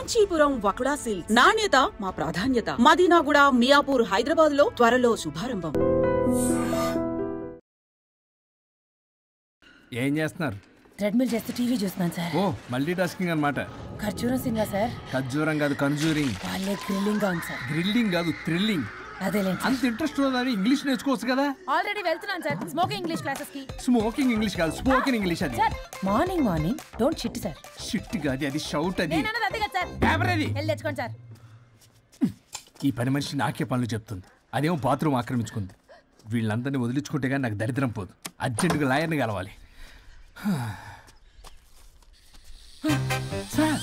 Kanchipuram వకుడా silks నాణ్యత మా ప్రాధాన్యత. మదీనాగూడ, మియాపూర్, హైదరాబాద్ లో త్వరలో శుభారంభం. ఏం చేస్తున్నారు? ట్రెడ్మిల్ చేస్తూ టీవీ చూస్తున్నాను సార్. ఓ మల్టీ టాస్కింగ్ అన్నమాట. ఖర్జూరం సినిమా సార్. ఖర్జూరం కాదు, కన్జూరింగ్. వాళ్ళే గ్రిల్లింగ్ గా ఉంది సార్. గ్రిల్లింగ్ కాదు, థ్రిల్లింగ్. అదేలేండి. అంత ఇంట్రెస్ట్ ఉందని ఇంగ్లీష్ నేర్చుకోవచ్చు కదా. ఆల్రెడీ వెళ్తున్నాను సార్ స్మోకింగ్ ఇంగ్లీష్ క్లాసెస్ కి. స్మోకింగ్ ఇంగ్లీష్ కాదు, స్పోకెన్ ఇంగ్లీష్. అది sir morning don't shit sir. Shit కాదు, అది షౌట్. అది నేను అన్నది అదే కదా సార్. కెమెరాది వెళ్ళి తెచ్చుకోండి సార్. ఈ పని మనిషి నాకే పనులు చెప్తుంది, అదేమో బాత్రూమ్ ఆక్రమించుకుంది. వీళ్ళందరినీ వదిలించుకుంటే కానీ నాకు దరిద్రం పోదు. అర్జెంటుగా లాయర్ని కలవాలి. సార్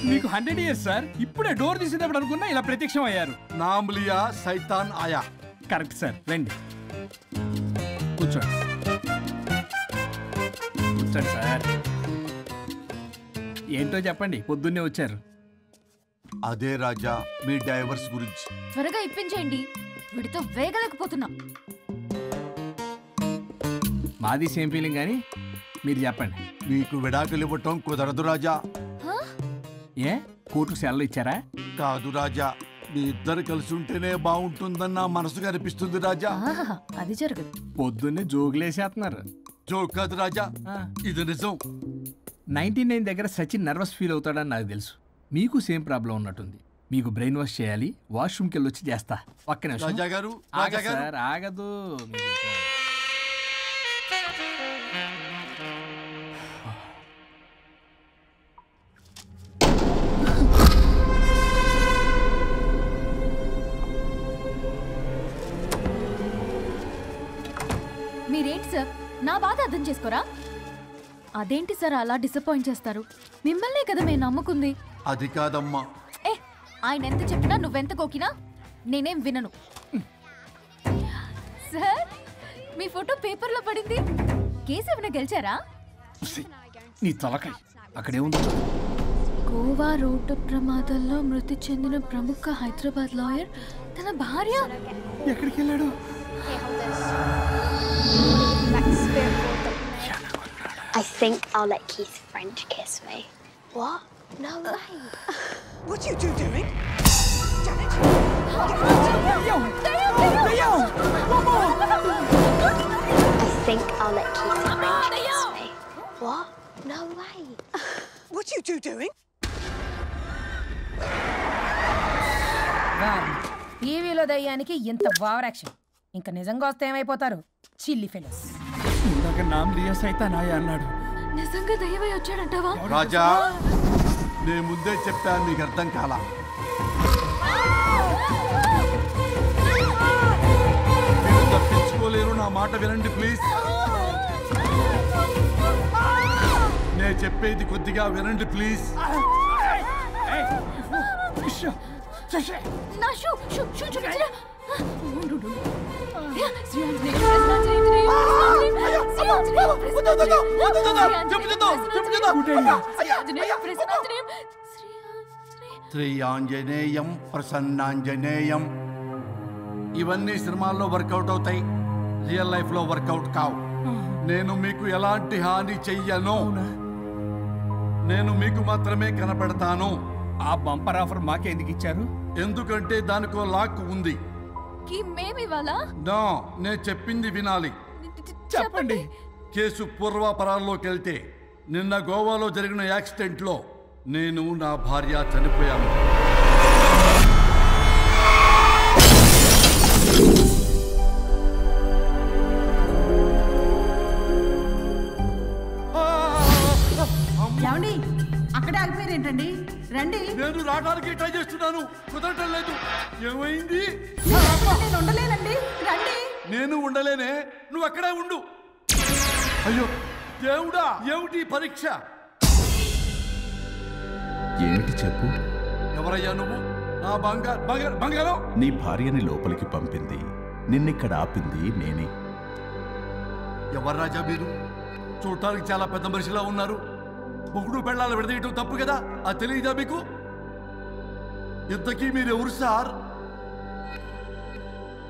మీకు 100 years సార్. ఇప్పుడే డోర్ తీసేటప్పుడు అనుకున్నా ఇలా ప్రత్యక్షం అయ్యారు. నామ్ లియా సైతాన్ ఆయా. కరెక్ట్ సార్, రండి కూర్చోండి. కూర్చోండి సార్. ఏంటో చెప్పండి, పొద్దున్నే వచ్చారు. అదే రాజా మీ డైవర్స్ గురించి. త్వరగా ఇప్పించేయండి, వీడితో వేగలేకపోతున్నా. మాది సేమ్ ఫీలింగ్, కానీ మీరు చెప్పండి. మీకు విడాకులు ఇవ్వటం కుదరదు రాజా. ఏ కోర్టుకు సెలవు ఇచ్చారా? కాదు రాజా, మీ ఇద్దరు కలిసి ఉంటేనే బాగుంటుందన్న మనసుకు అనిపిస్తుంది రాజా. అది జరగదు. పొద్దున్నే జోగులేసేస్తున్నారు. జోక్ కాదు రాజా, ఇది నిజం. 99 దగ్గర సచిన్ నర్వస్ ఫీల్ అవుతాడని నాకు తెలుసు. మీకు సేమ్ ప్రాబ్లం ఉన్నట్టుంది. మీకు బ్రెయిన్ వాష్ చేయాలి. వాష్రూమ్కి వెళ్ళి వచ్చి చేస్తా. ఒక్క నిమిషం. రాజా గారు, సార్ ఆగదు. మీరేంటి సార్ నా బాధ అర్థం చేసుకోరా? అదేంటి సార్ అలా డిసప్పాయింట్ చేస్తారు? మిమ్మల్నే కదా మేము నమ్ముకుంది. అది కాదమ్మా. ఆయన ఎంత చెప్పినా నువ్వెంత కోకినా నేనేం వినను. సార్ మీ ఫోటో పేపర్లో పడింది. కేసు ఏమైనా గెలిచారా? నీ తలకాయ అక్కడే ఉంది. గోవా రోడ్డు ప్రమాదంలో మృతి చెందిన ప్రముఖ హైదరాబాద్ లాయర్ తన భార్య ఎక్కడికి వెళ్ళాడు? I think I'll let Keith French kiss me. What? No way. What are you two doing? Janet! I think I'll let Keith French kiss me. What? No way. What are you two doing? టీవీలో దయ్యానికి ఇంత over action. ఇంకా నిజంగా వస్తే ఏమైపోతారు? చిల్లి fellows. ఇందాక నామ్ లియా సైతాన్ ఆయా అన్నాడు. నిజంగా దయ్యమై వచ్చాడంటావా? రాజా నేను ముందే చెప్పాను, మీకు అర్థం కాలా. మీరు తప్పించుకోలేరు, నా మాట వినండి ప్లీజ్. నేను చెప్పేది కొద్దిగా వినండి ప్లీజ్. నా షూ చూపించరా? శ్రీ ఆంజనేయం ప్రసన్నాంజనేయం. ఇవన్నీ సినిమాల్లో వర్కౌట్ అవుతాయి, రియల్ లైఫ్ లో వర్కౌట్ కావు. నేను మీకు ఎలాంటి హాని చెయ్యను. నేను మీకు మాత్రమే కనపడతాను. ఆ బంపర్ ఆఫర్ మాకే ఎందుకు ఇచ్చారు? ఎందుకంటే దానికో లాక్ ఉంది. నో, నేను చెప్పింది వినాలి. చెప్పండి. కేసు పూర్వాపరాల్లోకి వెళ్తే నిన్న గోవాలో జరిగిన యాక్సిడెంట్లో నేను నా భార్య చనిపోయాను. అక్కడే ఆగిపోయారు ఏంటండి? రండి. నేను రావడానికి ట్రై చేస్తున్నాను, కుదరటం లేదు. ఏమైంది? నేను ఉండలేనండి, రండి. నేను ఉండలేనే, నువ్వు అక్కడే ఉండు. అయ్యో దేవుడా, ఏమిటి పరీక్ష? ఏమిటి చెప్పు. ఎవరయ్యా నువ్వు? నా బంగారం. నీ భార్యని లోపలికి పంపింది, నిన్నిక్కడ ఆపింది నేనే. ఎవరు రాజా మీరు? చూడటానికి చాలా పెద్ద మనిషిలా ఉన్నారు. మొగుడు పెళ్ళాలు విడదీయటం తప్పు కదా, అది తెలియదా మీకు? ఇంతకీ మీరు ఎవరు సార్?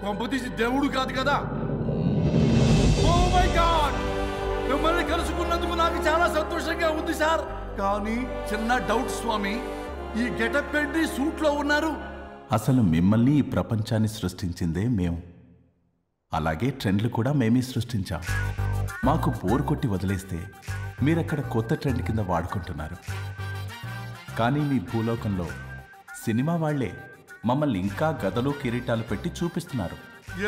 పంపతీసి దేవుడు కాదు కదా? ఓ మై గాడ్, మిమ్మల్ని కలుసుకున్నందుకు నాకు చాలా సంతోషంగా ఉంది సార్. కానీ చిన్న డౌట్ స్వామి, ఈ గెటప్ ఏంటి సూట్లో ఉన్నారు? అసలు మిమ్మల్ని ఈ ప్రపంచాన్ని సృష్టించిందే మేము. అలాగే ట్రెండ్లు కూడా మేమే సృష్టించాం. మాకు బోర్ కొట్టి వదిలేస్తే మీరక్కడ కొత్త ట్రెండ్ కింద వాడుకుంటున్నారు. కానీ మీ భూలోకంలో సినిమా వాళ్లే మమ్మల్ని ఇంకా గదలు కిరీటాలు పెట్టి చూపిస్తున్నారు.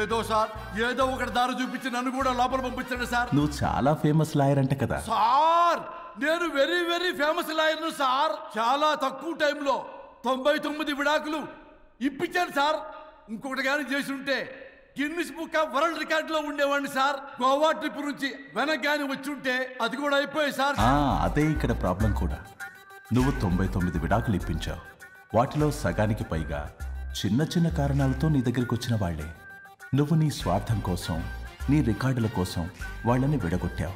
ఏదో సార్, ఏదో ఒకటి దారి చూపించి నన్ను కూడా లోపల పంపించండి సార్. నువ్వు చాలా ఫేమస్ లాయర్ అంట కదా. సార్ నేను వెరీ వెరీ ఫేమస్ లాయర్ను సార్. చాలా తక్కువ టైంలో 99 విడాకులు ఇప్పించాను సార్. ఇంకొకటి కానీ చేసి ఉంటే గిన్నిస్ బుక్ ఆఫ్ వరల్డ్ రికార్డులో ఉండేవాడిని సార్. గోవా ట్రిప్ నుంచి వెనక్ కానీ వచ్చి ఉంటే అది కూడా అయిపోయాయి సార్. అదే ఇక్కడ ప్రాబ్లం కూడా. నువ్వు 99 విడాకులు ఇప్పించావు. వాటిలో సగానికి పైగా చిన్న చిన్న కారణాలతో నీ దగ్గరికి వచ్చిన వాళ్లే. నువ్వు నీ స్వార్థం కోసం, నీ రికార్డుల కోసం వాళ్ళని విడగొట్టావు.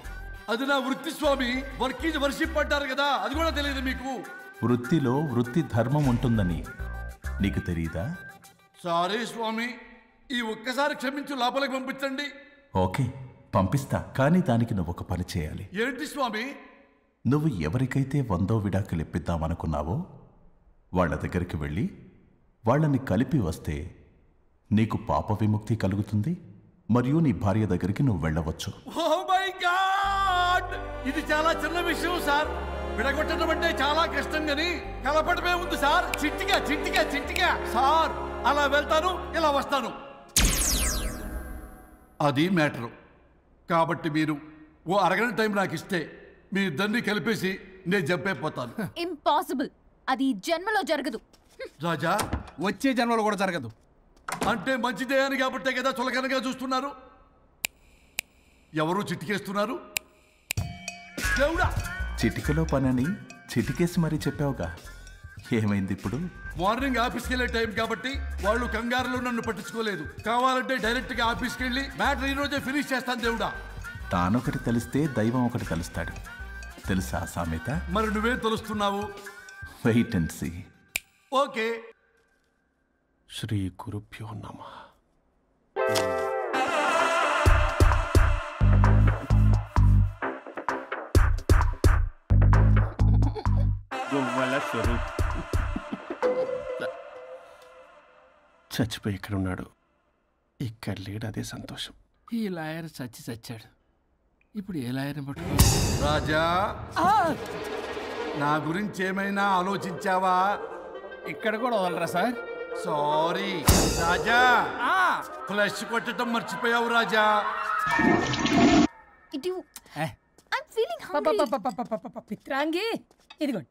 అది నా వృత్తి స్వామి. వర్క్ ఈజ్ వర్షిప్ అంటారు కదా, అది కూడా తెలియదు మీకు. వృత్తిలో వృత్తి ధర్మం ఉంటుందని నీకు తెలియదా? సారీ స్వామి, ఈ ఒక్కసారి క్షమించు, లోపలికి పంపించండి. ఓకే, పంపిస్తా. కానీ దానికి నువ్వు ఒక పని చేయాలి. ఏంటి స్వామి? నువ్వు ఎవరికైతే 100వ విడాకులు ఇప్పిద్దామనుకున్నావో వాళ్ళ దగ్గరికి వెళ్ళి వాళ్ళని కలిపి వస్తే నీకు పాప విముక్తి కలుగుతుంది. మరియు నీ భార్య దగ్గరికి నువ్వు వెళ్ళవచ్చు. ఓ మై గాడ్, ఇది చాలా చిన్న విషయం సార్. విడగొట్టడం అంటే చాలా కష్టం గని కలపడమే ఉంది సార్. చిట్టిగా చిట్టిగా చిట్టిగా సార్. అలా వెళ్తాను, ఇలా వస్తాను. అది మ్యాటరు. కాబట్టి మీరు ఓ అరగంట టైం నాకు ఇస్తే మీ ఇద్దరిని కలిపేసి నేను జంపైపోతాను. ఇంపాసిబుల్. అది ఈ జన్మలో జరగదు. రాజా, వచ్చే జన్మలో కూడా జరగదు. అంటే మంచిదే అని కాబట్టే కదా చులకనగా చూస్తున్నారు. ఎవరు చిట్టికేస్తున్నారు? దేవుడా, చిటికలో పనని చిటికేసి మరీ చెప్పావుగా. ఏమైంది ఇప్పుడు? మార్నింగ్ ఆఫీస్కి వెళ్ళే టైం కాబట్టి వాళ్ళు కంగారులో నన్ను పట్టించుకోలేదు. కావాలంటే డైరెక్ట్ గా ఆఫీస్కి వెళ్ళి మ్యాటర్ ఈ రోజే ఫినిష్ చేస్తాను. దేవుడా, తానొకటి తెలిస్తే దైవం ఒకటి కలుస్తాడు. తెలుసా సామెత? మరి నువ్వే తెలుస్తున్నావు. Wait and see. ఓకే. శ్రీ గురుభ్యో నమః. గొవ్వల స్వరూప్ చచ్చిపోయి ఇక్కడ ఉన్నాడు. ఇక్కడ లేడు, అదే సంతోషం. ఈ లాయర్ చచ్చాడు. ఇప్పుడు ఏ లాయర్ని పట్టుకో? రాజా, నా గురించి ఏమైనా ఆలోచించావా? ఇక్కడ కూడా వదలరా సార్? సారీ రాజా, ఫ్లష్ కొట్టడం మర్చిపోయావు రాజా. ఇటు ఏ? I'm feeling hungry. పిత్రాంగి ఇదిగోండి.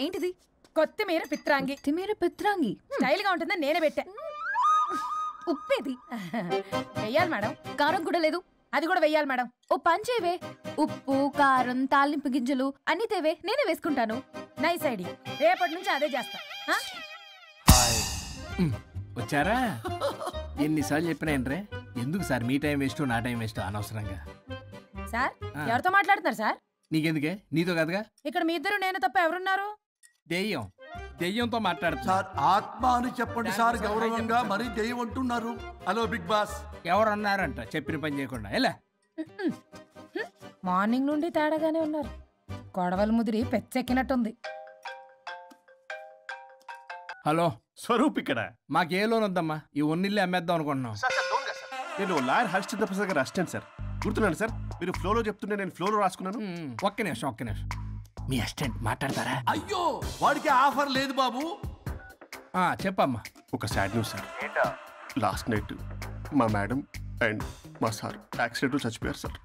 ఏంటిది? కొత్తిమీర పిత్రాంగి. కొత్తిమీర పిత్రాంగి స్టైల్ గా ఉంటుందని నేనే పెట్టా. ఉప్పేది? వెయ్యాలి మేడం. కారం కూడా లేదు. అది కూడా వెయ్యాలి మేడం. ఓ పంచేవే. ఉప్పు, కారం, తాలింపు గింజలు అన్ని తేవే, నేనే వేసుకుంటాను. Nice idea. రేపటి నుంచి అదే చేస్తా. వచ్చారా? ఎన్నిసార్లు చెప్పినాయండ్రే, ఎందుకు సార్ మీ టైం వేస్ట్ నా టైం వేస్ట్ అనవసరంగా? సార్ ఎవరితో మాట్లాడుతున్నారు సార్? నీకెందుకే? నీతో కదగా. ఇక్కడ మీ ఇద్దరు నేను తప్ప ఎవరున్నారు? దెయ్యంతో మాట్లాడుతా. సార్ ఆత్మ అని చెప్పండి సార్, గౌరవంగా. మరీ దెయ్యం అంటున్నారు. Hello Big Boss. ఎవరు అన్నారంట చెప్పిన పని చేయకుండా? ఎలా మార్నింగ్ నుండి తేడాగానే ఉన్నారు. గొడవల ముదిరి పెచ్చెక్కినట్టుంది. హలో స్వరూప్ ఇక్కడ. మాకే లోన్ వద్దమ్మా, ఈ ఒన్నిల్లు అమ్మేద్దాం అనుకుంటున్నాం. నేను లాయర్ హరిశ్చంద్ర ప్రసాద్ గారు అసిస్టెంట్ సార్. గుర్తున్నాను సార్, మీరు ఫ్లోలో చెప్తుంటే నేను ఫ్లోలో రాసుకున్నాను. ఒక్క నిమిషం. మీ అసిస్టెంట్ మాట్లాడతారా? అయ్యో, వాడికి ఆఫర్ లేదు బాబు. చెప్పమ్మా. ఒక sad news sir. Last night మా మేడం అండ్ మా సార్ యాక్సిడెంట్ చచ్చిపోయారు సార్.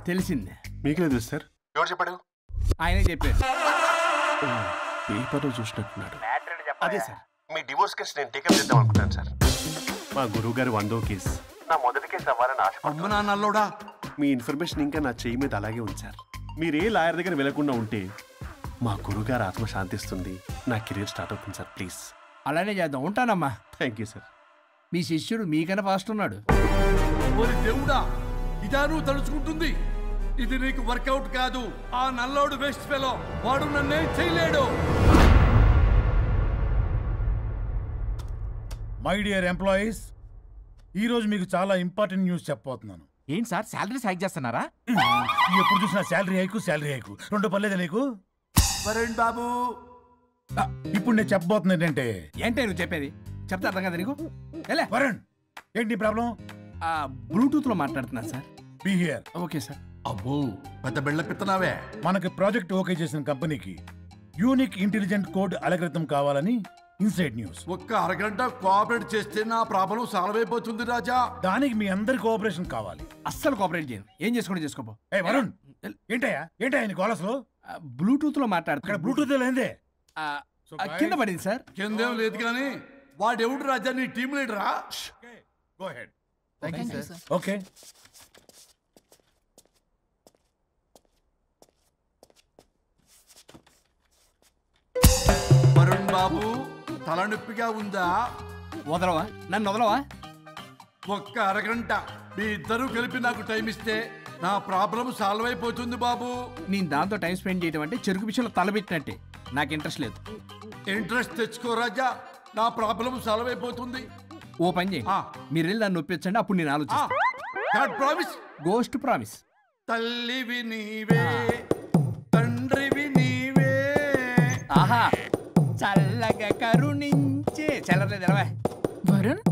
తెలిసిందే. మీకే తెలుసు సార్. ఎవరు చెప్పాడు? ఆయనే చెప్పారు. పేపర్లో చూసినట్టున్నాడు. అదే సార్, మీ డివోర్స్ కేసు నేను టేకప్ చేద్దాం అనుకుంటాను సార్. మా గురువు గారు 100వ కేసు నా మొదటి కేసు అవ్వాలని ఆశ. అమ్మ నా నల్లోడా, మీ ఇన్ఫర్మేషన్ ఇంకా నా చెయ్యి మీద అలాగే ఉంది సార్. మీరు ఏ లాయర్ దగ్గర వెళ్లకుండా ఉంటే మా గురుగారు ఆత్మ శాంతిస్తుంది, నా కెరీర్ స్టార్ట్ అవుతుంది సార్. ప్లీజ్ అలానే చేద్దాం. ఉంటానమ్మా. Thank you sir. మీ శిష్యుడు మీకన్నా ఫాస్ట్ ఉన్నాడు. ఓరి దేవుడా, ఇదా నువ్వు తలుచుకుంటుంది? ఇది నీకు వర్కౌట్ కాదు. ఆ నల్లోడు వేస్ట్ ఫెలో, వాడు నన్నేం చేయలేడు. మై డియర్ ఎంప్లాయీస్, ఈరోజు మీకు చాలా ఇంపార్టెంట్ న్యూస్ చెప్పబోతున్నాను. ఏంటి సార్, శాలరీస్ హైక్ చేస్తున్నారా? ఎప్పుడు చూసినా శాలరీ హైకు. రెండు పర్లేదా నీకు? వరుణ్ బాబు, ఇప్పుడు నేను చెప్పబోతున్నా ఏంటంటే ఏంటే నువ్వు చెప్పేది? చెప్తా అర్థం కదా నీకు? ఎలా వరుణ్, ఏంటి ప్రాబ్లం? బ్లూటూత్ లో మాట్లాడుతున్నా sir. Be here. Okay sir. అబ్బో పెద్ద బిళ్ళ పిత్తనావే. మనకి ప్రాజెక్ట్ ఓకే చేసిన కంపెనీకి యూనిక్ ఇంటెలిజెంట్ కోడ్ అలకృతం కావాలని ఇన్సైడ్ న్యూస్. ఒక్క అరగంట కోఆపరేట్ చేస్తే నా ప్రాబ్లం సాల్వ్ అయిపోతుంది రాజా. దానికి మీ అందరి కోఆపరేషన్ కావాలి. అస్సలు కోఆపరేట్ చేయను. ఏం చేసుకోండి చేసుకోపో. ఏ వరుణ్, ఏంటయ్యా నీ గోలస్లో? బ్లూటూత్ లో మాట్లాడుతున్నా. ఇక్కడ బ్లూటూత్ లేదే. కింద పడింది సార్. కిందేం లేదు కానీ వాడెవడు రాజా? నీ టీం లీడరా? Go ahead. Thank you sir. Okay. Varun బాబు తలనొప్పిగా ఉందా? వదలవా? నన్ను వదలవా? ఒక్క అరగంట మీ ఇద్దరు కలిపి నాకు టైం ఇస్తే నా ప్రాబ్లం సాల్వ్ అయిపోతుంది బాబు. నేను దాంతో టైం స్పెండ్ చేయడం అంటే చెరుకు విషయంలో తలబెట్టినట్టే. నాకు ఇంట్రెస్ట్ లేదు. ఇంట్రెస్ట్ తెచ్చుకో రాజా, నా ప్రాబ్లం సాల్వ్ అయిపోతుంది. ఓ పని చేయి, మీరు వెళ్ళి దాన్ని నొప్పించండి, అప్పుడు నేను ఆలోచిస్తాను. ప్రామిస్. Ghost promise. తల్లివి నీవే, తండ్రివి నీవే. ఆహా, చల్లగా కరుణించే. చల్లలేదు ఎలవా. వరుణ్,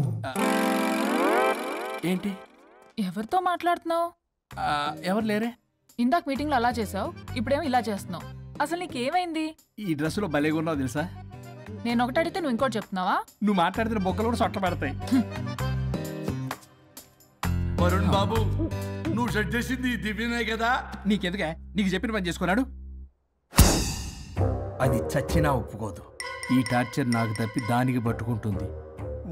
ఏంటి ఎవరితో మాట్లాడుతున్నావు? ఎవరు లేరే? ఇందాక మీటింగ్ లో అలా చేసావు, ఇప్పుడేమో ఇలా చేస్తున్నావు. అసలు నీకేమైంది? ఈ డ్రెస్సులో భలేగా ఉన్నావు తెలుసా? నేను ఒకటి అడిగితే నువ్వు ఇంకోటి చెప్తున్నావా? నువ్వు మాట్లాడితే బొక్కలు కూడా సొట్ట పడతాయి. వరుణ్ బాబు, నువ్వు సెట్ చేసింది ఈ దివ్యనే కదా? నీకెందుకే? నీకు చెప్పిన పని చేసుకున్నాడు. అది చచ్చినా ఒప్పుకోదు. ఈ టార్చర్ నాకు తప్పి దానికి పట్టుకుంటుంది.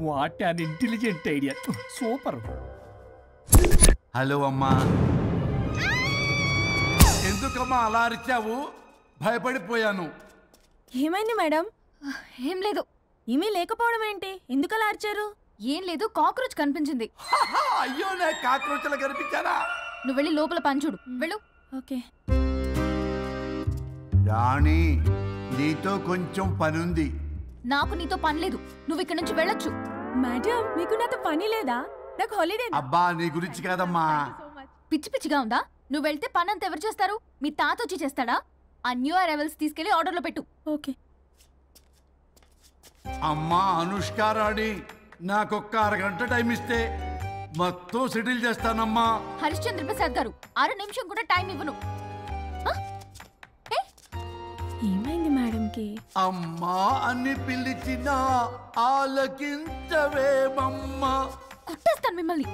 What an intelligent idea. Super. Hello అమ్మా. ఎందుకమ్మా అలా అరిచావు? భయపడిపోయాను. ఏమైంది మేడం? ఏం లేదు. ఏమీ లేకపోవడం ఏంటి? ఎందుకు అలా అరిచారు? ఏం లేదు, కాక్రోచ్ కనిపించింది. అయ్యో, నాకు కాక్రోచ్లు కనిపించారా? నువ్వు వెళ్ళి లోపల పని చూడు. వెళ్ళు. ఓకే. రాణి, నీతో కొంచెం పనుంది. నాకు నీతో పని లేదు. నువ్వు ఇక్కడ నుంచి వెళ్ళొచ్చు. మేడం, మీకు నాతో పని లేదా? నాకు హాలిడే. అబ్బా, నీ గురించి కాదమ్మా. పిచ్చి పిచ్చిగా ఉందా? నువ్వు వెళ్తే పని అంతా ఎవరు చేస్తారు? మీ తాత వచ్చి చేస్తాడా? ఆ న్యూ అరైవల్స్ తీసుకెళ్లి ఆర్డర్లో పెట్టు. ఓకే. అమ్మా అనుష్క రాణి, నాకొక్క అరగంట టైం ఇస్తే మొత్తం సెటిల్ చేస్తానమ్మా. హరిశ్చంద్ర ప్రసాద్ గారు, 6 నిమిషం కూడా టైం ఇవ్వను. ఏమైంది మేడంకి? అమ్మా అని పిలిచినా ఆలకించవేమమ్మా. కొట్టేస్తాను మిమ్మల్ని.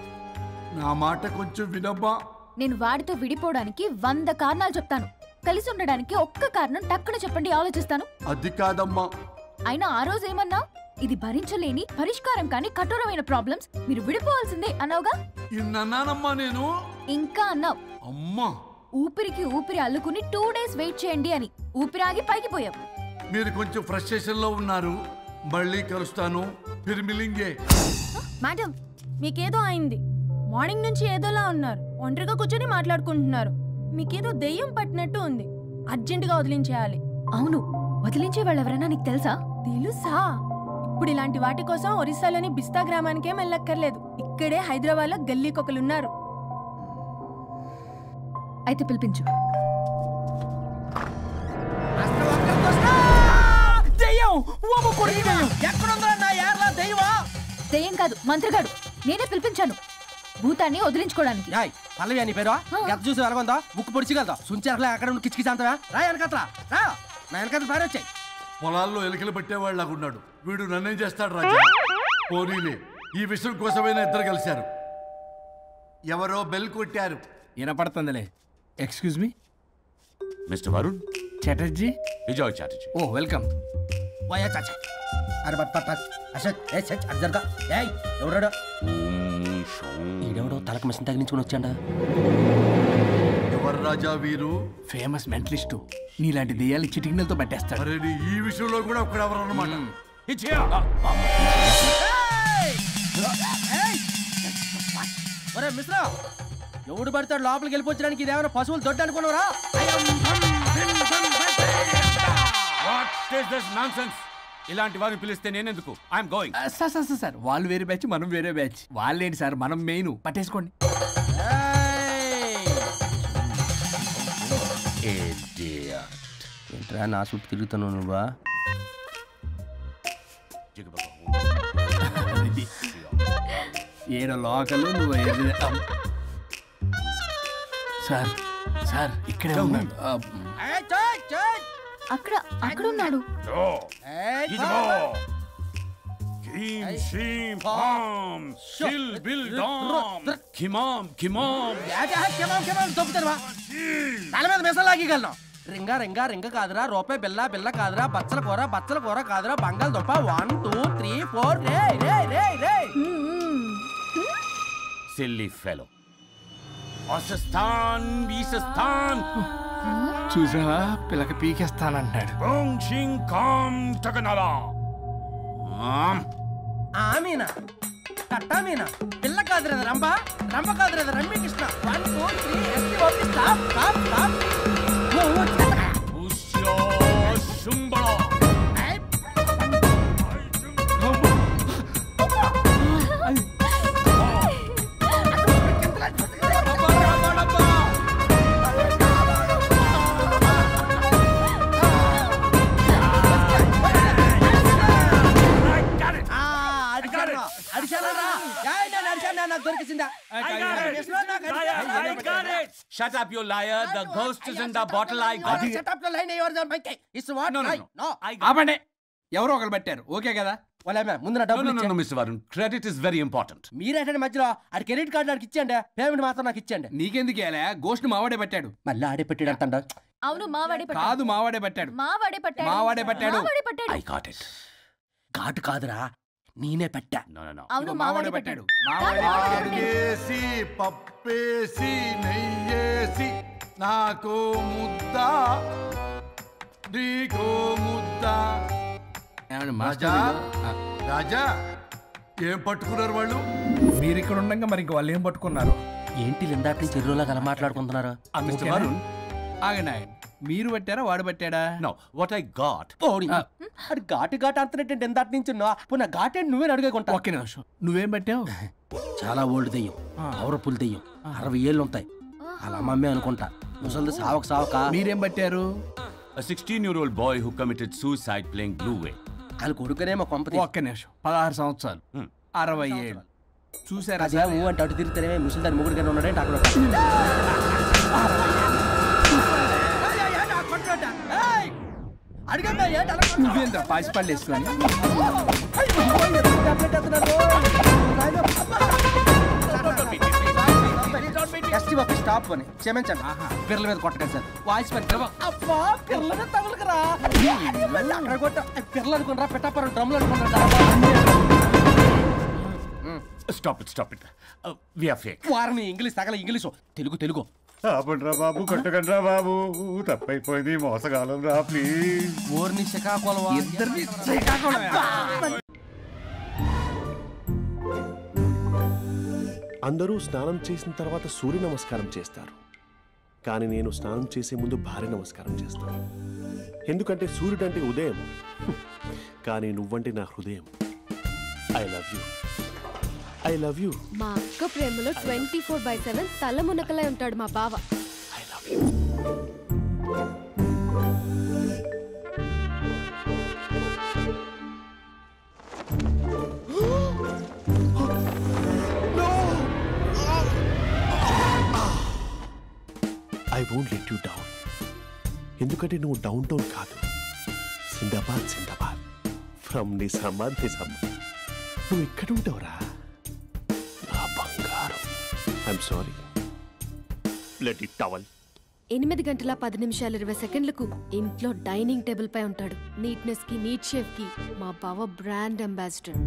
నా మాట కొంచెం వినమ్మా. నేను వాడితో విడిపోవడానికి 100 కారణాలు చెప్తాను. కలిసి ఉండడానికి ఒక్క కారణం టక్కున చెప్పండి, ఆలోచిస్తాను. అది కాదమ్మా. అయినా ఆ రోజు ఏమన్నా? ఇది భరించలేని, పరిష్కారం కాని కఠోరమైన ప్రాబ్లమ్స్, మీరు విడిపోవాల్సిందే అన్నావుగా? ఇన్నానమ్మా నేను. ఇంకా అన్నావు. అమ్మా, ఊపిరికి ఊపిరి అల్లుకుని 2 days వెయిట్ చేయండి అని. ఊపిరాగి పైకి పోయావు. మీరు కొంచెం ఫ్రస్ట్రేషన్ లో ఉన్నారు. మళ్ళీ కలుస్తాను. ఫిర్మిలింగే. మేడం, మీకేదో అయింది. మార్నింగ్ నుంచి ఏదోలా ఉన్నారు. ఒంటరిగా కూర్చొని మాట్లాడుకుంటున్నారు. మీకేదో దెయ్యం పట్టినట్టు ఉంది. అర్జెంటుగా వదిలించేయాలి. అవును, వదిలించే వాళ్ళు ఎవరైనా నీకు తెలుసా? తెలుసా? ఇప్పుడు ఇలాంటి వాటి కోసం ఒరిస్సాలోని బిస్తా గ్రామానికేం వెళ్ళక్కర్లేదు. ఇక్కడే హైదరాబాద్ లో గల్లీకొకలున్నారు. అయితే పిలిపించు. దెయ్యం కాదు, మంత్రిగాడు. నేనే పిలిపించాను భూతాన్ని వదిలించుకోవడానికి. పల్లవి అని పేరు గత చూసి వెలగొందా ముక్కు పొడిచిగలదా సుంచరలే అక్కడ కిచకిచ అంతవా రా వెనకట్రా రా నా వెనకట్ల పేరు వచ్చాయి. పొలాల్లో ఎలుకలు పట్టేవాళ్ళు లాగున్నాడు వీడు. నన్నేం చేస్తాడు రాజా? పోనీలే, ఈ విషయం కోసమైనా ఇద్దరు కలిశారు. ఎవరో బెల్ కొట్టారు. వినపడుతుందిలే. Excuse me, mister Varun Chatterjee. Vijay Chatterjee. Oh welcome. వయా చాచా అరే బట్ అసత్ ఏ సచ్ అర్జర్గా ఏయ్ ఎవడో ఈడెవడో తలకు మిషన్ తగిలించుకుని వచ్చాడా? ఎవరు రాజా వీరు? Famous mentalist. నీలాంటి దెయ్యాలు చిటికినలతో పట్టేస్తాడు. అరే, ఈ విషయంలో కూడా ఒకడెవరు అన్నమాట. ఒరే మిశ్రా, ఎవడు పడతాడు లోపలికి వెళ్ళిపోవడానికి? ఇదేమైనా పశువులు దొడ్డు అనుకున్నారా? ఇలాంటి వారిని పిలిస్తే నేనెందుకు? I'm going. సార్ వాళ్ళు వేరే బ్యాచ్, మనం వేరే బ్యాచ్. వాళ్ళేంటి సార్, మనం మెయిన్. పట్టేసుకోండి. ఏంట్రా నా చుట్టూ తిరుగుతున్నావు నువ్వా? ఏడ లోకలు నువ్వు సార్ సార్ ఇక్కడే ఉన్నాడు. అక్కడ అక్కడ ఉన్నాడు. తల మీద మెసలాగలను రింగ రింగ రింగ కాదురా, రూపాయి బిల్ల బిల్ల కాదురా, బచ్చల కూర కాదురా, బంగాళదుంప 1 2 3 4 రే రే రే రే. Silly fellow. అసస్థాన్ బీసస్థాన్ చూసావా పిల్లకి పీకేస్తానంటాడు. ఆమీనా కట్టామీనా పిల్ల కాదురా రంభ, రంభ కాదురా Ramya Krishna. 1 2 3 S T O P stop stop stop. Shut up, you liar. The ghost is in the bottle. I got it. Shut up, you liar. Yours are my cake. It's what? No. ఆపండి. ఎవరో ఒకరు పెట్టారు. Okay కదా? ముందు నా డబ్బులు No, Mr. Varun. Credit is very important. మీరేంటంటే మధ్యలో ఆడి క్రెడిట్ కార్డు నాకు ఇచ్చేయండి, పేమెంట్ మాత్రం నాకు ఇచ్చేయండి. నీకెందుకు ఇవ్వాలా? గోస్ట్ మావాడే పెట్టాడు. మళ్ళీ ఆడే పెట్టాడు అంటాడు. అవును మావాడే పట్టాడు. కాదు మావాడే పెట్టాడు. మావాడే పట్టాడు. మావాడే పట్టాడు. I got it. ఘాటు కాదురా, నేనే పెట్టా. No. అవును మావాడే పట్టాడు. ఆగేసి పప్పేసి నెయ్యేసి నాకు ముద్ద నీకో ముద్ద. రాజా రాజా ఏం పట్టుకున్నారు వాళ్ళు? మీరు ఇక్కడ ఉండగా మరి ఇంక వాళ్ళు ఏం పట్టుకున్నారు? ఏంటి లిందాటి నుంచి చెరువులా కల మాట్లాడుకుంటున్నారు? Mr. Varun. ఆగండి ఆయన. మీరు పట్టారా వాడు పట్టాడా? No, what I got. అది ఘాటు అంతనేంటి ఎందాటి నుంచి నా ఘాటేంటి నువ్వే అడుగుకుంటా. ఒక్క నిమిషం. నువ్వేం పట్టావు? చాలా ఓల్డ్ దెయ్యం, పవర్ఫుల్ దెయ్యం, 60 ఏళ్ళు ఉంటాయి. అలా మమ్మీ అనుకుంటా. ముసలిది సావక మీరేం పట్టారు? A 16-year-old boy who committed suicide playing Blue Whale. వాళ్ళ కొడుకునేమో కొంపతి. ఒక్క నిమిషం. 16 సంవత్సరాలు, 60 ఏళ్ళు. చూసారా? అదే ఊ అంటే అటు తిరిగితేనే ముసలిదాని ముగ్గురుగానే ఉన్నాడంటే అక్కడ నువ్వేంద్ర పాసిపళ్ళు వేసుకొని స్టాప్ అని క్షమించండి. పిల్లల మీద కొట్టకండి సార్. వాయిస్ పిల్లల మీద తగులుకురా. అక్కడ కొట్ట పిల్లలు అనుకున్నారా, పెట్టాపరం డ్రమ్లు అనుకున్నారా? Stop it. We are fake. వారిని ఇంగ్లీష్ తగల ఇంగ్లీషు తెలుగు. ఆపండ్రా బాబు, కొట్టకండ్రా బాబు, తప్పైపోయింది, మోసగాలం రా ప్లీజ్. ఊరిని శ్రీకాకుళం ఇద్దరిని శ్రీకాకుళం. అందరూ స్నానం చేసిన తర్వాత సూర్య నమస్కారం చేస్తారు, కానీ నేను స్నానం చేసే ముందు భార్య నమస్కారం చేస్తాను. ఎందుకంటే సూర్యుడు అంటే ఉదయం, కానీ నువ్వంటే నా హృదయం. I love you. మా అక్క ప్రేమలో 24/7 తల మునకలై ఉంటాడు మా బావ. I love you. I won't let you down. ఎందుకంటే నువ్వు డౌన్ టౌన్ కాదు, జిందాబాద్ ఫ్రమ్ నిజామాబాద్. నువ్వు ఇక్కడ ఉంటావురా నా బంగారం. I'm sorry. Let it towel. 8 గంటల 10 నిమిషాలు 20 సెకండ్లకు ఇంట్లో డైనింగ్ టేబుల్ పై ఉంటాడు. నీట్నెస్ కి, నీట్ షేఫ్ కి మా బావ బ్రాండ్ అంబాసిడర్.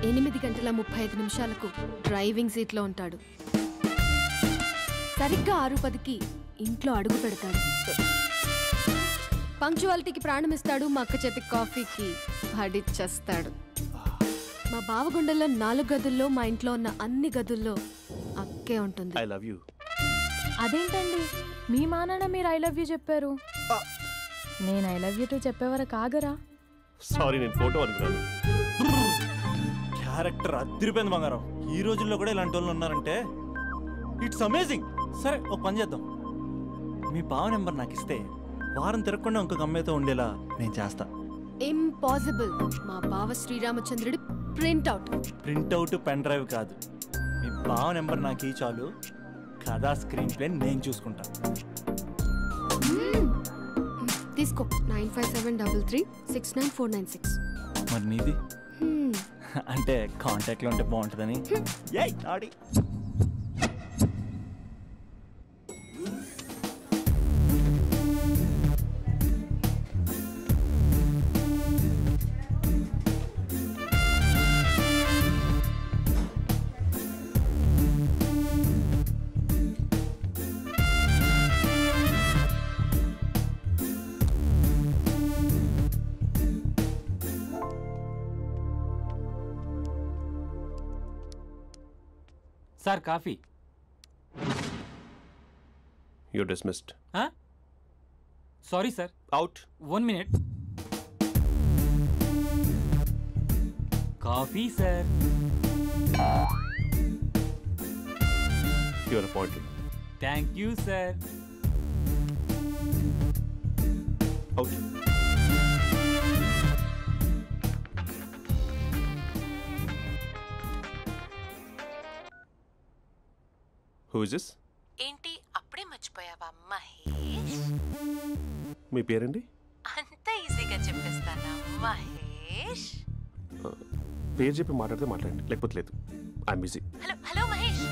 8 గంటల 35 నిమిషాలకు డ్రైవింగ్ సీట్ లో ఉంటాడు. సరిగ్గా 6:10కి ఇంట్లో అడుగు పెడతాడు. పంక్చువాలిటీకి ప్రాణం ఇస్తాడు. మా అక్క చేతి కాఫీకి పడిచ్చేస్తాడు. మా బావ గుండెల్లో 4 గదుల్లో, మా ఇంట్లో ఉన్న అన్ని గదుల్లో అక్కే ఉంటుంది. I love you. అదేంటండి మీ మా నాన్న మీరు ఐ లవ్ యూ చెప్పారు, నేను ఐ లవ్ యూ టు చెప్పేవరకు ఆగరా? సారీ, నేను ఫోటో అనుకున్నాను. క్యారెక్టర్ అదిరిపోయింది బంగారం. ఈ రోజుల్లో కూడా ఇలాంటి వాళ్ళు ఉన్నారంటే ఇట్స్ అమేజింగ్. సరే ఒక పని చేద్దాం, మీ బావ నెంబర్ నాకు ఇస్తే వారం తిరగకుండా ఇంకొక అమ్మాయితో ఉండేలా నేను చేస్తా. ఇంపాసిబుల్. మా బావ శ్రీరామచంద్రుడి ప్రింట్అవుట్. ప్రింట్అవుట్ పెన్ డ్రైవ్ కాదు, మీ బావ నెంబర్ నాకు ఈ చాలు. కథా స్క్రీన్ ప్లే నేను చూసుకుంటా. తీసుకో. 9573369496. మరి నీది? అంటే కాంటాక్ట్లో ఉంటే బాగుంటుందని. ఏయ్ ఆడి sir coffee. You dismissed. Sorry sir. Out. 1 minute. Coffee sir. You are appointed. Thank you sir. Out. Who is this? ఏంటి అప్పుడే మర్చిపోయావా మహేష్? మీ పేరండి? అంత ఈజీగా చెప్పేస్తానా మహేష్? పేరు చెప్పి మాట్లాడితే మాట్లాడండి, లేకపోతే లేదు. I'm busy. Hello hello Mahesh.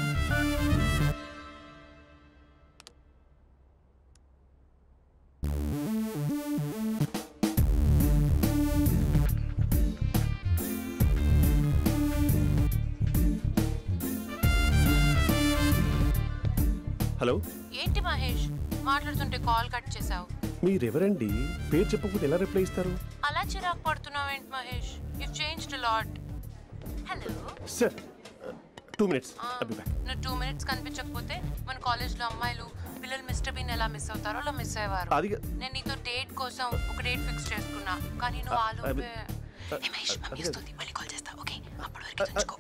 Hello. ఏంటి మహేష్ మాట్లాడుతుంటే కాల్ కట్ చేసావు? మీరెవరండి? పేరు చెప్పకపోతే ఎలా రిప్లై ఇస్తారు? అలా చిరాకు పడుతున్నావేంటి Mahesh? You changed lot. Hello sir 2 minutes. I'll be back. నువ్వు 2 minutes కనిపించకపోతే మన కాలేజ్లో అమ్మాయిలు పిల్లలు మిస్టర్ బీన్ ఎలా మిస్ అవుతారో అలా మిస్ అయ్యేవారు. నేను నీతో డేట్ కోసం ఒక డేట్ ఫిక్స్ చేసుకున్నా, కానీ నువ్వు ఆలోపే. మహేష్ మమ్మీ వస్తుంది, మళ్ళీ కాల్ చేస్తా. ఓకే, అప్పటి వరకు ఉంచుకో.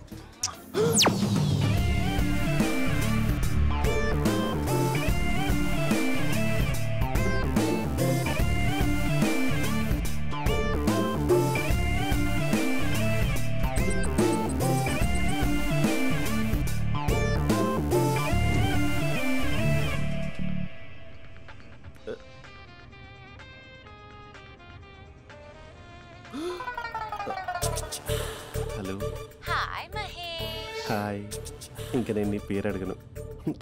హలో. హాయ్ మహేష్. హాయ్. ఇంకా నేను నీ పేరు అడగను,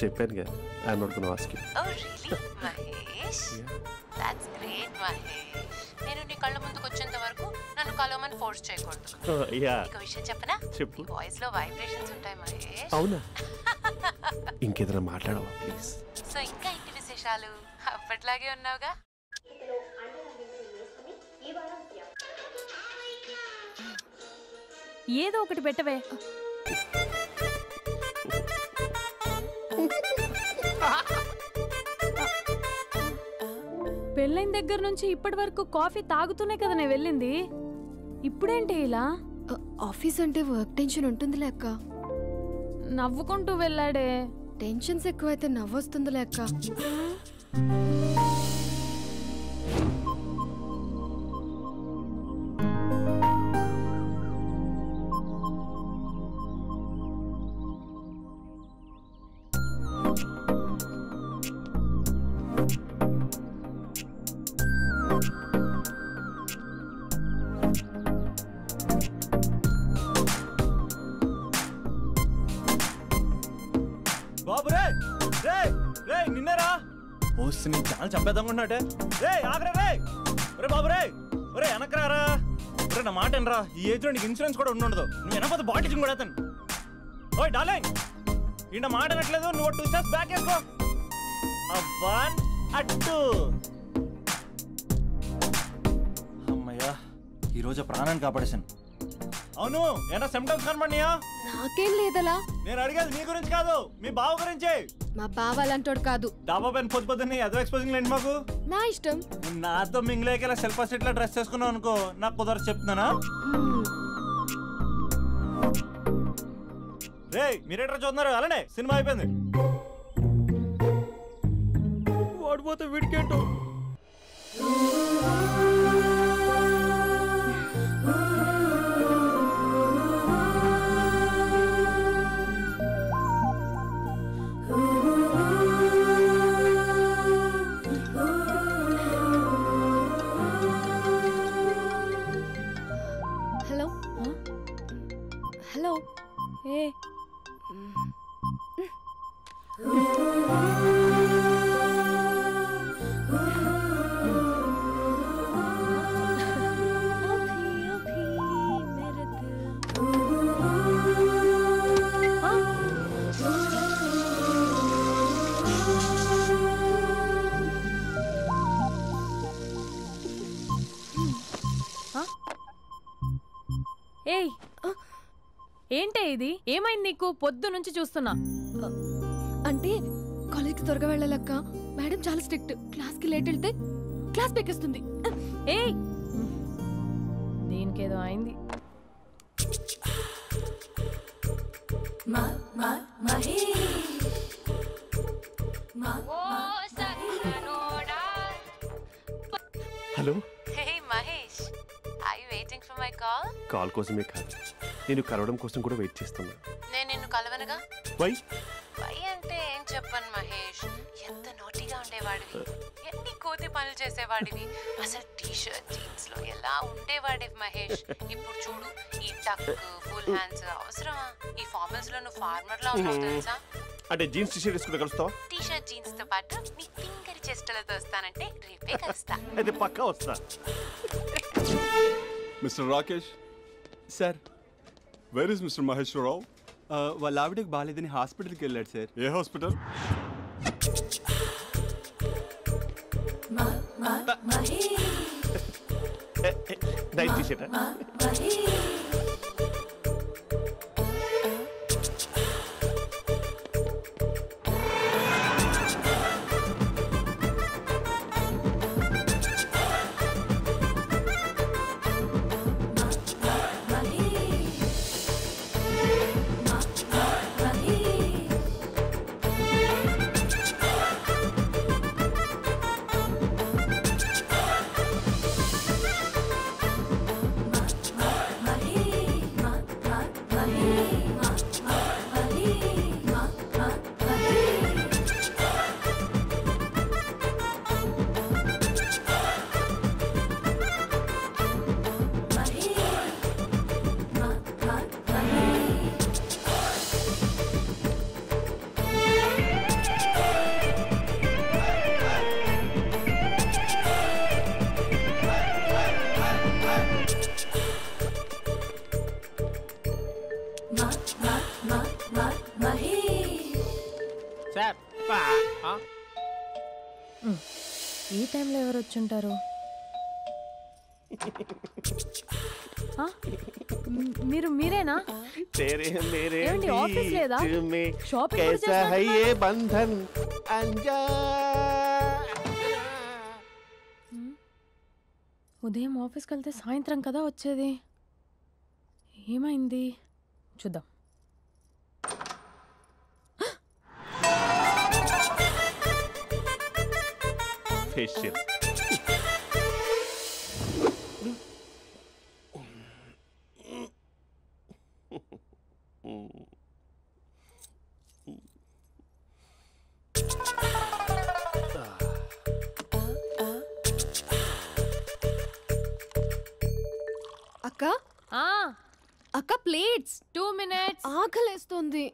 చెప్పానుగా. I'm not gonna ask you. Oh really Mahesh? That's great Mahesh. నేను నీ కళ్ళ ముందుకు వచ్చేంత వరకు నన్ను కలవమని ఫోర్స్ చేయకూడదు. నీకు విషయం చెప్పనా? చెప్పు. నీ వాయిస్ లో వైబ్రేషన్స్ ఉంటాయి మహేష్. అవునా? ఇంకేదైనా మాట్లాడవా ప్లీజ్? సో ఇంకా ఇంటి విశేషాలు అప్పట్లాగే ఉన్నావుగా? ఏదో ఒకటి పెట్టవే. పెళ్ళైన దగ్గర నుంచి ఇప్పటి వరకు కాఫీ తాగుతూనే కదా నేను వెళ్ళింది. ఇప్పుడేంటి ఇలా? ఆఫీస్ అంటే వర్క్ టెన్షన్ ఉంటుందిలే అక్క. నవ్వుకుంటూ వెళ్ళాడే. టెన్షన్స్ ఎక్కువైతే నవ్వొస్తుందిలే అక్క. బాబు రే రే రే నిన్నరా ఓసి నీ ఛానల్ చంపేద్దామనుకుంటున్నాటే. రే ఆగరా రే. ఒరే బాబు రే, ఒరే వెనకరారా. ఒరే నా మాట అనరా, ఈ ఏజ్లో నీకు ఇన్సూరెన్స్ కూడా ఉండదు. నువ్వు వెనకపోతే బాటిల్ కూడా అతను. ఓయ్ డార్లింగ్, ఈయన మాట అనట్లేదు. నువ్వు 2 steps బ్యాక్ వేసుకో. 1 2. అమ్మయ్యా, ఈరోజు ప్రాణాన్ని కాపాడేశాను. అవును, ఏనా సిమ్టమ్స్ కనబడినాయా? నాకేం లేదలా. నేను అడిగేది మీ గురించి కాదు, మీ బావ గురించి. మా బావ అలాంటోడు కాదు. డాబా పైన పొద్దున్నే అదో ఎక్స్పోజింగ్ లేండి మాకు. నా ఇష్టం. నాతో మింగిలేక సెల్ఫా సెట్ లా డ్రెస్ చేసుకున్నావు అనుకో, నాకు కుదరదు చెప్తున్నానా? రే మీరేట్రా చూస్తున్నారు? అలానే సినిమా అయిపోయింది. వాడిపోతే వీడికేంటో. హలో హలో ఏ ఏయ్ ఏంటే ఇది ఏమైంది నీకు పొద్దు నుంచి చూస్తున్నా అంటే కాలేజ్కి త్వరగా వెళ్ళాలక్క మేడం చాలా స్ట్రిక్ట్ క్లాస్కి లేట్ వెళ్తే క్లాస్ పెక్కిస్తుంది ఏయ్ దీనికేదో అయింది hello hey Mahesh I waiting for my call call కోసమే కాదు నేను కలవడం కోసం కూడా వెయిట్ చేస్తున్నా. నేను నిన్ను కలవనుగా వై వై అంటే ఏం చెప్పను మహేష్ ఎంత నోటిగా ఉండేవాడివి ఎన్ని కోతి పనులు చేసేవాడివి అసలు టీ-షర్ట్ జీన్స్ లో ఎలా ఉండేవాడివి మహేష్ ఇప్పుడు చూడు ఈ టక్ ఫుల్ హ్యాండ్స్ అవసరమా ఈ ఫార్మల్స్ లో నువ్వు ఫార్మర్ లా ఉన్నావు తెలుసా అంటే జీన్స్ టీ-షర్ట్ వేసుకుని కలుస్తావా? టీ-షర్ట్ జీన్స్ తో పాటు నీ ఫింగర్ చెస్టలతో వస్తానంటే రేపే కలుస్తా అయితే పక్కా వస్తా. Mister Rakesh sir where is mister Maheshwararao? వాళ్ళ ఆవిడకి బాగాలేదని హాస్పిటల్కి వెళ్ళాడు సార్. ఏ హాస్పిటల్? నైట్ టీ-షర్ట్ ఈ టైంలో ఎవరు వచ్చుంటారు? మీరేనా? ఏమండి ఆఫీస్ లేదా? షాపింగ్ కూడా చేస్తున్నారు? ఉదయం ఆఫీస్కి వెళ్తే సాయంత్రం కదా వచ్చేది. ఏమైంది చూద్దాం. ఫేషియల్ అక్క అక్క ప్లేట్స్ 2 minutes ఆకలేస్తుంది.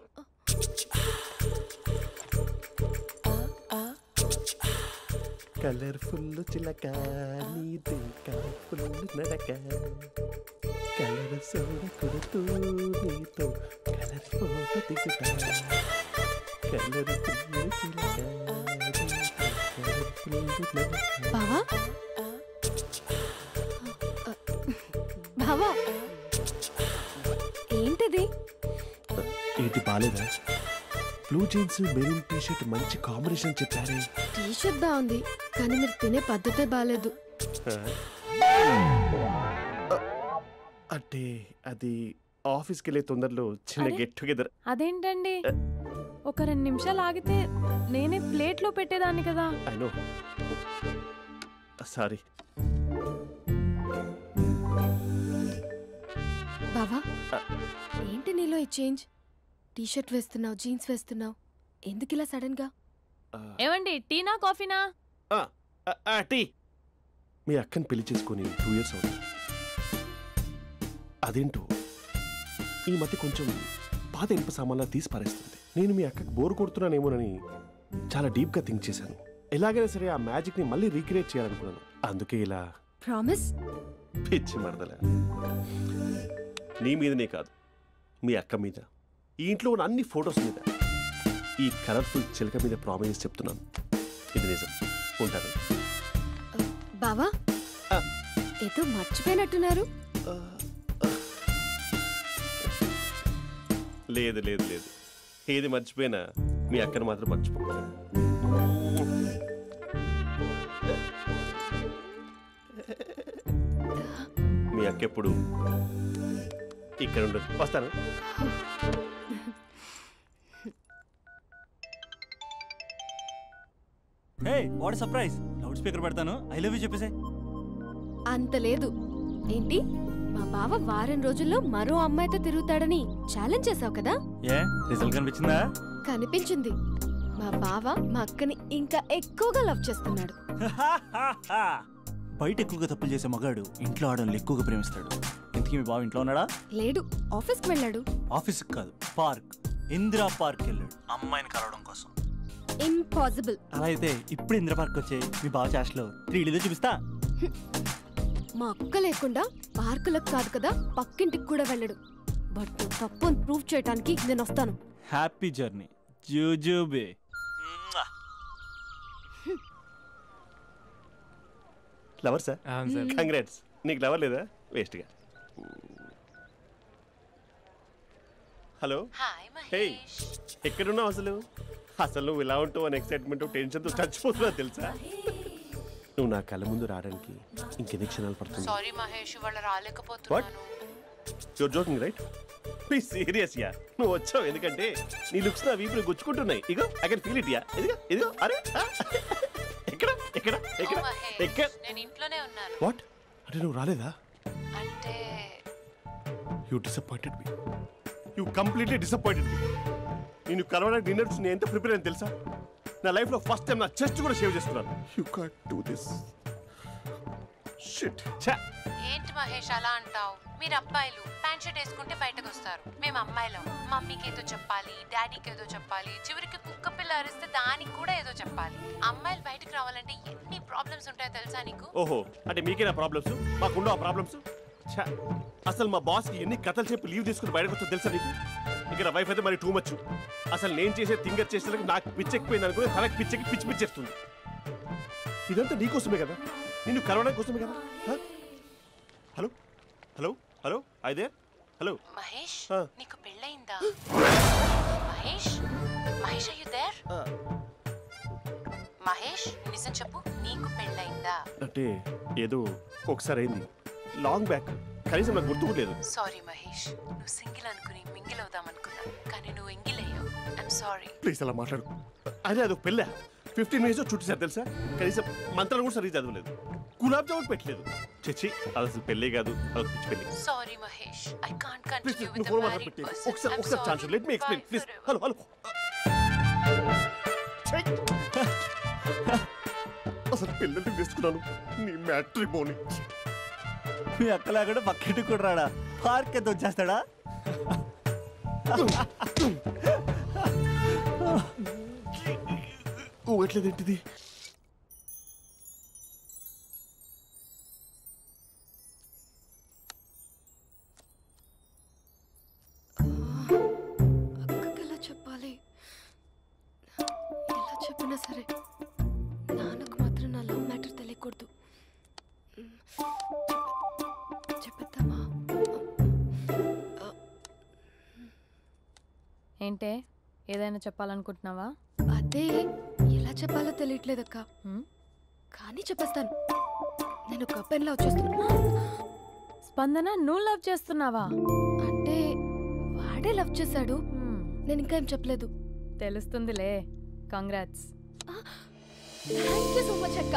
కలర్ఫుల్ చిలక నీదే కలర్ఫుల్ నడక కలర్ సోడ కొడుతూ నీతో కలర్ ఫోటో దిగుతా కలర్ఫుల్ చిలక బావా బావా ఏంటిది? ఏంటి బాలేదా? Blue jeans maroon T shirt మంచి కాంబినేషన్ చెప్పారే. టీ షర్ట్ బాగుంది కానీ మీరు తినే పద్ధతే బాలేదు. అంటే అది ఆఫీస్కి వెళ్ళే తొందరలో చిన్న గెట్ టుగెదర్. అదేంటండి ఒక 2 నిమిషాలు ఆగితే నేనే ప్లేట్లో పెట్టేదాన్ని కదా. I know sorry. బావా ఏంటి నీలో ఈ చేంజ్? టీషర్ట్ వేస్తున్నావు, జీన్స్ వేస్తున్నావు, ఎందుకు ఇలా సడన్ గా? ఏమండి, టీనా కాఫీనా? టీ. మీ అక్కని పెళ్లి చేసుకొని 2 years అవుతుంది. అదేంటో ఈ మధ్య కొంచెం పాత ఇనుప సామాన్లా తీసి పారేస్తుంది. నేను మీ అక్కకి బోర్ కొడుతున్నానేమోనని చాలా డీప్గా థింక్ చేశాను. ఎలాగైనా సరే ఆ మ్యాజిక్ని మళ్ళీ రీక్రియేట్ చేయాలనుకున్నాను. అందుకే ఇలా. ప్రామిస్? పిచ్చి మరదల, నీ మీదనే కాదు, మీ అక్క మీద, ఈ ఇంట్లో ఉన్న అన్ని ఫొటోస్ మీద, ఈ కలర్ఫుల్ చిలక మీద ప్రామిస్ చెప్తున్నాను. ఇది నిజం. ఉంటాను. బావా ఏదో మర్చిపోయినట్టున్నారు. లేదు లేదు లేదు, ఏది మర్చిపోయినా మీ అక్కను మాత్రం మర్చిపో. మీ అక్క ఎప్పుడు ఇక్కడ ఉండదు. వస్తాను. Hey what surprise. Loud speaker పెడతాను, ఐ లవ్ యూ చెప్పేసే. అంత లేదు. ఏంటి, మా బావ వారం రోజుల్లో మరో అమ్మాయితో తిరుగుతాడని ఛాలెంజ్ చేసావు కదా? ఏ రిజల్ట్ కనిపించిందా? కనిపించింది. మా బావ మా అక్కని ఇంకా ఎక్కువగా లవ్ చేస్తున్నాడు. బయట ఎక్కువగా తప్పులు చేసే మగాడు ఇంట్లో ఆడవాళ్ళు ఎక్కువగా ప్రేమిస్తాడు. ఇంతకీ మీ బావ ఇంట్లో ఉన్నాడా? లేడు, ఆఫీస్కి వెళ్ళాడు. ఆఫీస్కి కాదు, పార్క్, ఇందిరా పార్క్ వెళ్ళాడు అమ్మాయిని కలవడం కోసం. ఇంపాసిబుల్. అలా అయితే ఇప్పుడు ఇందిరా పార్క్ వచ్చే మీ బావ చాష్లో 3Dలో చూపిస్తా. మా అక్క లేకుండా పార్కులకు కాదు కదా, పక్కింటికి కూడా వెళ్ళడు. బట్ నువ్వు తప్పు అని ప్రూవ్ చేయడానికి నేను వస్తాను. హ్యాపీ జర్నీ జూజూబే. Lover sir? కంగ్రాట్స్. నీకు లవర్ లేదా? వేస్ట్గా. హలో. హే, ఎక్కడున్నావు అసలు? అసలు నువ్వు ఇలా ఉంటావు అని ఎక్సైట్మెంట్ టెన్షన్తో చచ్చిపోతున్నా తెలుసా? నువ్వు నా కళ్ళ ముందు రావడానికి ఇంకెన్ని క్షణాలు పడుతుంది? సారీ మహేష్, ఇవాళ రాలేకపోతున్నాను. You're joking right? Please serious yeah. నువ్వు వచ్చావు ఎందుకంటే నీ లుక్స్ నా వీపుని గుచ్చుకుంటున్నాయి. ఇగో I can feel it yeah. ఇదిగో ఇదిగో. అరే ఎక్కడ ఎక్కడ ఎక్కడ ఎక్కడ? నేను ఇంట్లోనే ఉన్నాను. వాట్ అంటే నువ్వు రాలేదా? అంటే you disappointed me. You completely disappointed me. నేను కరోనా డిన్నర్స్ నేను ఎంత ప్రిపేర్ అని తెలుసా? నా లైఫ్లో ఫస్ట్ టైం నా చెస్ట్ కూడా షేవ్ చేసుకున్నాను. You can't do this. Shit. ఏంటి మహేష్ అలా అంటావు? మీరు అబ్బాయిలు ప్యాంట్ షర్ట్ వేసుకుంటే బయటకు వస్తారు. మేము అమ్మాయిలం మమ్మీకి ఏదో చెప్పాలి, డాడీకి ఏదో చెప్పాలి, చివరికి కుక్క పిల్ల అరిస్తే దానికి కూడా ఏదో చెప్పాలి. అమ్మాయిలు బయటకు రావాలంటే ఎన్ని ప్రాబ్లమ్స్ ఉంటాయో తెలుసా నీకు? ఓహో, అంటే మీకేనా ప్రాబ్లమ్స్? మాకుండా ఆ ప్రాబ్లమ్స్? అసలు మా బాస్కి ఎన్ని కథలు చెప్పి లీవ్ తీసుకుని బయటకు వచ్చా తెలుసా నీకు? ఇక్కడ వైఫ్ అయితే మరి టూ మచ్. అసలు నేను చేసే థింగర్ చేసేందుకు నాకు పిచ్చెక్కిపోయింది అనుకుని తనకి పిచ్చెక్కి పిచ్చి పిచ్చేస్తుంది. ఇదంతా నీకోసమే కదా, నిన్ను కరోనా కోసమే కదా. హలో హలో హలో అయితే హలో మహేష్, నీకు పెళ్ళయిందా? Mahesh Mahesh are you there? Mahesh నిజం చెప్పు, నీకు పెళ్ళయిందా? అంటే ఏదో ఒకసారి అయింది, లాంగ్ బ్యాక్, కనీసం నాకు గుర్తు లేదు. సారీ మహేష్, నువ్వు సింగిల్ అనుకుని మింగిల్ అవుదాం అనుకున్నా, కానీ నువ్వు ఎంగిల్ అయ్యావు. I'm sorry. ప్లీజ్ అలా మాట్లాడు. అదే అదొక పెళ్ళ 15 minutes చుట్టేసారు తెలుసా? కనీసం మంత్రాలు కూడా సరిగ్గా చదవలేదు, గులాబ్ జామున్ పెట్టలేదు. చచ్చి, అది అసలు పెళ్ళే కాదు, అదొక పిచ్చి పెళ్ళి. Sorry Mahesh, I can't continue with phone the మాట్లాడి మ్యారీడ్ పెట్టి పర్సన్. ఒకసారి chance let me explain please. Hello hello. అసలు పిల్లల్ని తీసుకున్నాను నీ మ్యాట్రిమోని. మీ అక్కలా కూడా పక్కింటి కూడా రాడా? పార్క్ ఎంత వచ్చేస్తాడా? ఊగట్లేదేంటిది? అక్కకి ఎలా చెప్పాలి? ఎలా చెప్పినా సరే నాన్నకు మాత్రం నా లవ్ మ్యాటర్ తెలియకూడదు. చెప్పేద్దామా? ఏంటే, ఏదైనా చెప్పాలనుకుంటున్నావా? అదే ఎలా చెప్పాలో తెలియట్లేదక్క, కానీ చెప్పేస్తాను. నేను ఒక అబ్బాయిని లవ్ చేస్తున్నా. స్పందన, నువ్వు లవ్ చేస్తున్నావా? అంటే వాడే లవ్ చేశాడు, నేను ఇంకా ఏం చెప్పలేదు. తెలుస్తుందిలే. Congrats. Thank you so much అక్క.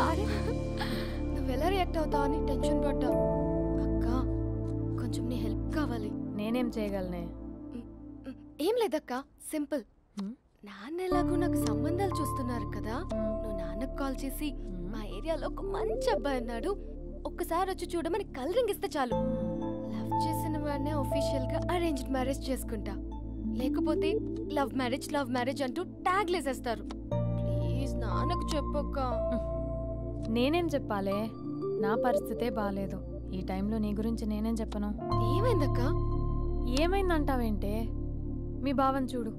నువ్వు ఎలా రియాక్ట్ అవుతావు అని టెన్షన్ పడ్డా. అక్క కొంచెం నీ హెల్ప్ కావాలి. నేనేం చేయగలనే? ఏం లేదక్క, సింపుల్. నాన్న ఎలాగో నాకు సంబంధాలు చూస్తున్నారు కదా, నువ్వు నాన్నకు కాల్ చేసి మా ఏరియాలో ఒక మంచి అబ్బాయి అన్నాడు, ఒక్కసారి వచ్చి చూడమని కలరింగ్ ఇస్తే చాలు. లవ్ చేసిన వాడినే ఒఫీషియల్ గా అరేంజ్డ్ మ్యారేజ్ చేసుకుంటా. లేకపోతే లవ్ మ్యారేజ్ అంటూ ట్యాగ్ లేసేస్తారు. ప్లీజ్ నాన్నకు చెప్పక్క. నేనేం చెప్పాలే? నా పరిస్థితే బాలేదు. ఈ టైంలో నీ గురించి నేనేం చెప్పను. ఏమైందక్క? ఏమైందంటావేంటే? మీ బావని చూడు,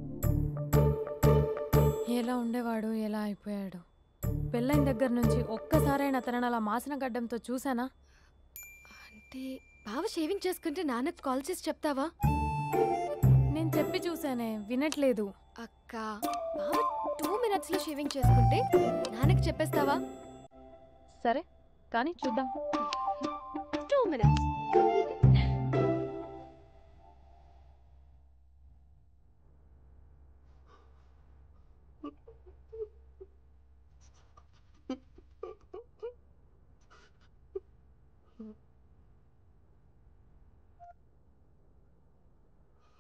ఎలా ఉండేవాడు, ఎలా అయిపోయాడు. పెళ్ళైన దగ్గర నుంచి ఒక్కసారైనా తనని అలా మాసిన గడ్డంతో చూసానా? అంటే బావ షేవింగ్ చేసుకుంటే నాన్నకు కాల్ చేసి చెప్తావా? నేను చెప్పి చూసానే, వినట్లేదు. అక్క బావ 2 minutes లో షేవింగ్ చేసుకుంటే నాన్నకి చెప్పేస్తావా? సరే కానీ చూద్దాం. 2 minutes.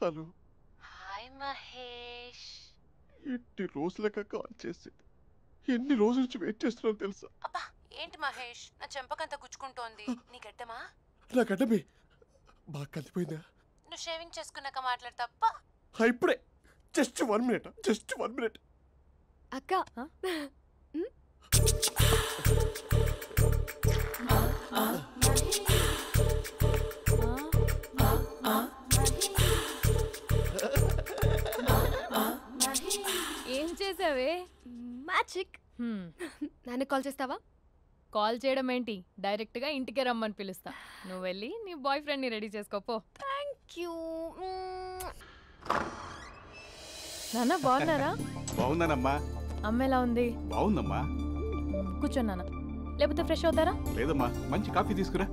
హలో. హాయ్ మహేష్. ఎన్ని రోజులుగా కాల్ చేసింది, ఎన్ని రోజుల నుంచి వెయిట్ చేస్తున్నావు తెలుసా? అబ్బా ఏంటి మహేష్, నా చెంపకంత గుచ్చుకుంటోంది. నీ గడ్డమా? నా గడ్డమే బాగా కలిపోయిందా? నువ్వు షేవింగ్ చేసుకున్నాక మాట్లాడతాప్పా. ఇప్పుడే జస్ట్ 1 minute. అక్క ఏం చేసావే? మ్యాజిక్. నాన్న కాల్ చేస్తావా? కాల్ చేయడం ఏంటి, డైరెక్ట్ గా ఇంటికే రమ్మని పిలుస్తా. నువ్వు వెళ్ళి నీ బాయ్ ఫ్రెండ్ ని రెడీ చేసుకోపో. Thank you. నాన్న బాగున్నారా? బాగున్నానమ్మా. అమ్మ ఎలా ఉంది? బాగుందమ్మా. కూర్చోండి నాన్న, లేకపోతే ఫ్రెష్ అవుతారా? లేదమ్మా, మంచి కాఫీ తీసుకురా.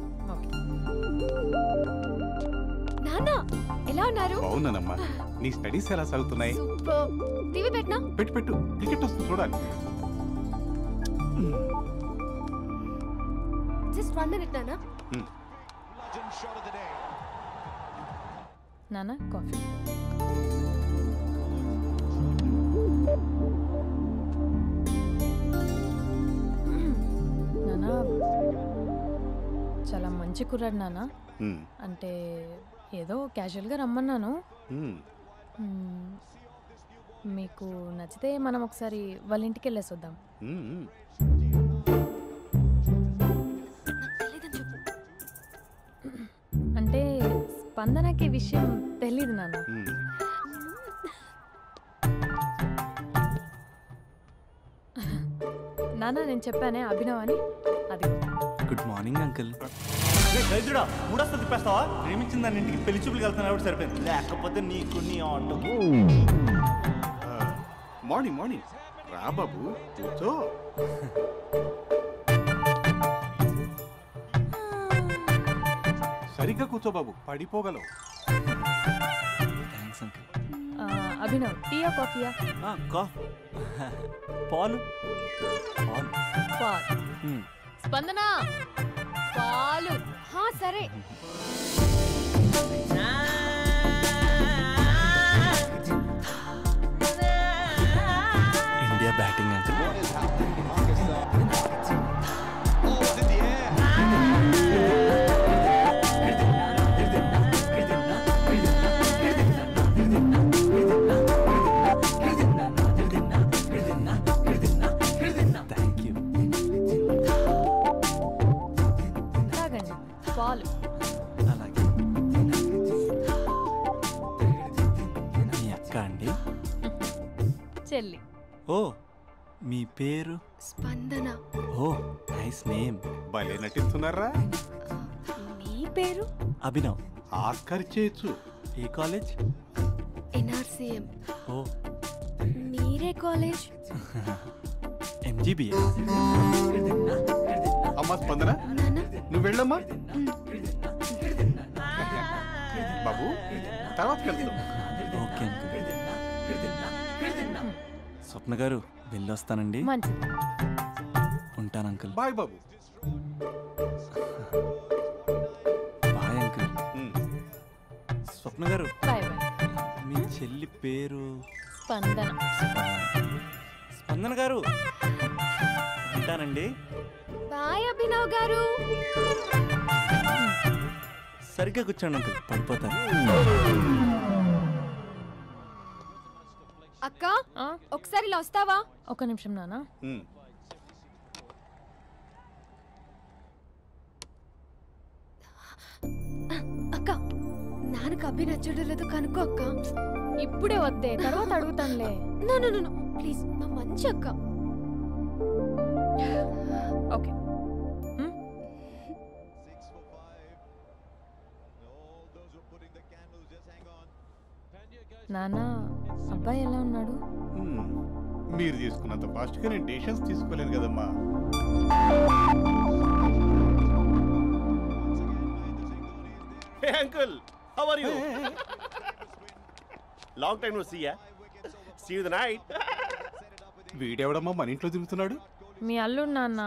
నాన్న ఎలా ఉన్నారు? బాగున్నానమ్మా. నీ స్టడీస్ ఎలా సాగుతున్నాయి? సూపర్. టీవీ పెట్టనా? పెట్టు, క్రికెట్ వస్తుంది చూడాలి. జస్ట్ 1 minute నాన్న. నాన్న కాఫీ. నాన్న చాలా మంచి కుర్రాడు నాన్న. అంటే ఏదో క్యాజువల్గా రమ్మన్నాను. మీకు నచ్చితే మనం ఒకసారి వాళ్ళ ఇంటికి వెళ్ళేసి వద్దాం. అంటే స్పందనకి విషయం తెలీదు నాన్న. నాన్న నేను చెప్పానే అభినవ్ అని, అది. Good morning uncle. రైతుడా మూడొస్తా తిప్పేస్తావా? ప్రేమించిన దాని ఇంటికి పెళ్లి చూపులు వెళ్తున్నా సరిపోయింది, లేకపోతే నీకు నీ ఆటో. మార్నింగ్ రా బాబు, కూర్చో. సరిగ్గా కూర్చో బాబు, పడిపోగలవు. Thanks uncle. అభినవ్ టీయా కాఫీయా? పాలు. స్పందన పాలు. సరే. India batting uncle. పాలు. అలాగే. మీ అక్క అండి? చెల్లి. ఓ మీ పేరు? స్పందన. ఓ నైస్ నేమ్. భలే నటిస్తున్నారా. మీ పేరు? అభినవ్. ఆస్కార్ చేయొచ్చు. ఏ కాలేజ్? NRCM. ఓ మీరే కాలేజ్? MGBA. అమ్మా స్పందన, నువ్వు వెళ్ళమ్మా. బాబు తర్వాత వెళ్తాం. Okay uncle. స్వప్న గారు వెళ్ళొస్తానండి. మంచిది. ఉంటాను అంకుల్. బాయ్ బాబు. Bye uncle. స్వప్న గారు బాయ్ బాయ్. మీ చెల్లి పేరు స్పందన. స్పందన గారు ఉంటానండి. బాయ్ అభినవ్ గారు. సరిగ్గా కూర్చోండి అంకుల్, పడిపోతాను. అక్క ఒకసారి ఇలా వస్తావా? ఒక నిమిషం నాన్న. అక్క నాన్నకు అభి నచ్చడం లేదో కనుక్కో అక్క. ఇప్పుడే వద్దే, తర్వాత అడుగుతానులే. నో నో నో ప్లీజ్, మా మంచి అక్క. ఓకే. నాన్న, అబ్బాయి ఎలా ఉన్నాడు? మీరు తీసుకున్నంత ఫాస్ట్గా నేను డెసిషన్స్ తీసుకోలేను కదమ్మా. Hey uncle, how are you? Long time no see ya. See you the night. వీడెవడమ్మా మన ఇంట్లో తిరుగుతున్నాడు? మీ అల్లుడు నాన్న.